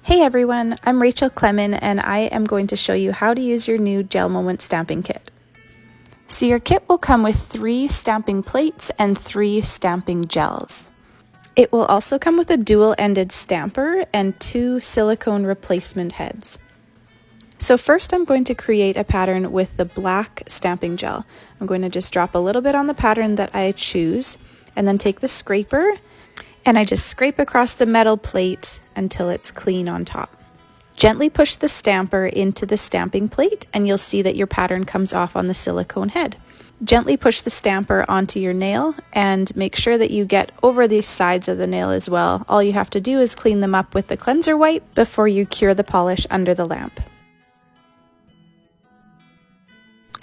Hey everyone, I'm Rachel Clemen and I am going to show you how to use your new GelMoment stamping kit. So your kit will come with 3 stamping plates and 3 stamping gels. It will also come with a dual-ended stamper and 2 silicone replacement heads. So first I'm going to create a pattern with the black stamping gel. I'm going to just drop a little bit on the pattern that I choose and then take the scraper and I just scrape across the metal plate until it's clean on top. Gently push the stamper into the stamping plate and you'll see that your pattern comes off on the silicone head. Gently push the stamper onto your nail and make sure that you get over the sides of the nail as well. All you have to do is clean them up with the cleanser wipe before you cure the polish under the lamp.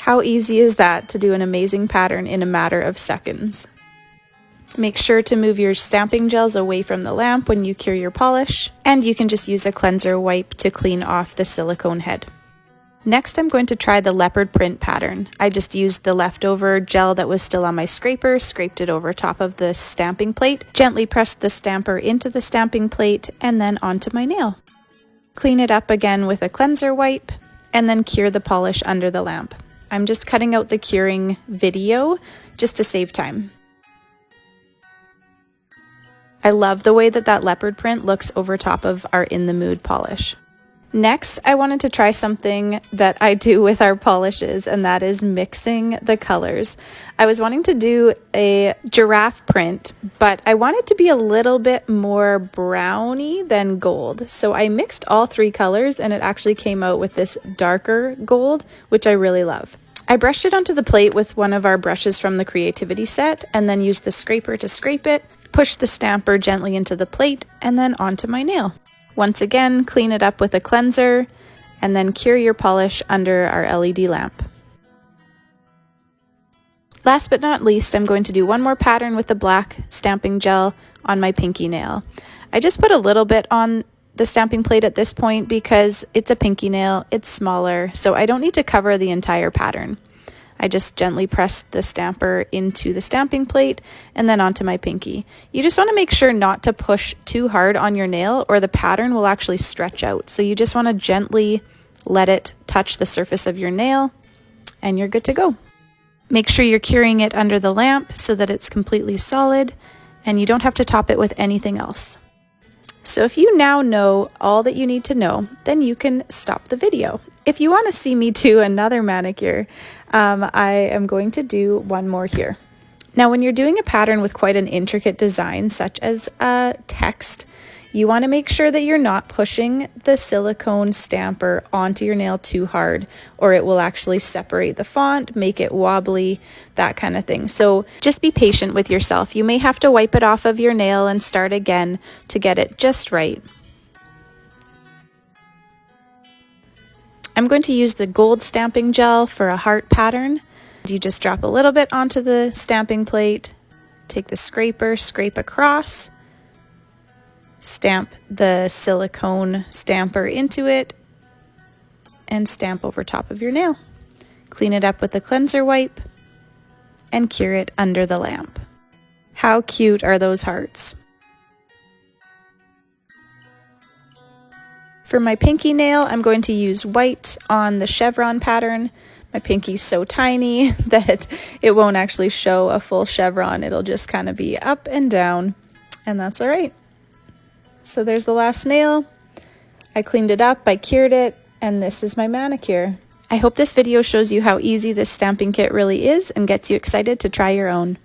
How easy is that to do an amazing pattern in a matter of seconds? Make sure to move your stamping gels away from the lamp when you cure your polish, and you can just use a cleanser wipe to clean off the silicone head. Next, I'm going to try the leopard print pattern. I just used the leftover gel that was still on my scraper, scraped it over top of the stamping plate, gently pressed the stamper into the stamping plate, and then onto my nail. Clean it up again with a cleanser wipe, and then cure the polish under the lamp. I'm just cutting out the curing video just to save time. I love the way that leopard print looks over top of our In the Mood polish. Next, I wanted to try something that I do with our polishes, and that is mixing the colors. I was wanting to do a giraffe print, but I want it to be a little bit more browny than gold. So I mixed all 3 colors and it actually came out with this darker gold, which I really love. I brushed it onto the plate with one of our brushes from the Creativity set and then used the scraper to scrape it, push the stamper gently into the plate, and then onto my nail. Once again, clean it up with a cleanser and then cure your polish under our LED lamp. Last but not least, I'm going to do one more pattern with the black stamping gel on my pinky nail. I just put a little bit on the stamping plate at this point because it's a pinky nail, it's smaller, so I don't need to cover the entire pattern. I just gently press the stamper into the stamping plate and then onto my pinky. You just want to make sure not to push too hard on your nail or the pattern will actually stretch out. So you just want to gently let it touch the surface of your nail and you're good to go. Make sure you're curing it under the lamp so that it's completely solid and you don't have to top it with anything else. So if you now know all that you need to know, then you can stop the video. If you want to see me do another manicure, I am going to do one more here. Now, when you're doing a pattern with quite an intricate design, such as a text, you want to make sure that you're not pushing the silicone stamper onto your nail too hard, or it will actually separate the font, make it wobbly, that kind of thing. So just be patient with yourself. You may have to wipe it off of your nail and start again to get it just right. I'm going to use the gold stamping gel for a heart pattern. You just drop a little bit onto the stamping plate, take the scraper, scrape across, stamp the silicone stamper into it, and stamp over top of your nail. Clean it up with a cleanser wipe, and cure it under the lamp. How cute are those hearts? For my pinky nail, I'm going to use white on the chevron pattern. My pinky's so tiny that it won't actually show a full chevron. It'll just kind of be up and down, and that's all right. So there's the last nail. I cleaned it up, I cured it, and this is my manicure. I hope this video shows you how easy this stamping kit really is and gets you excited to try your own.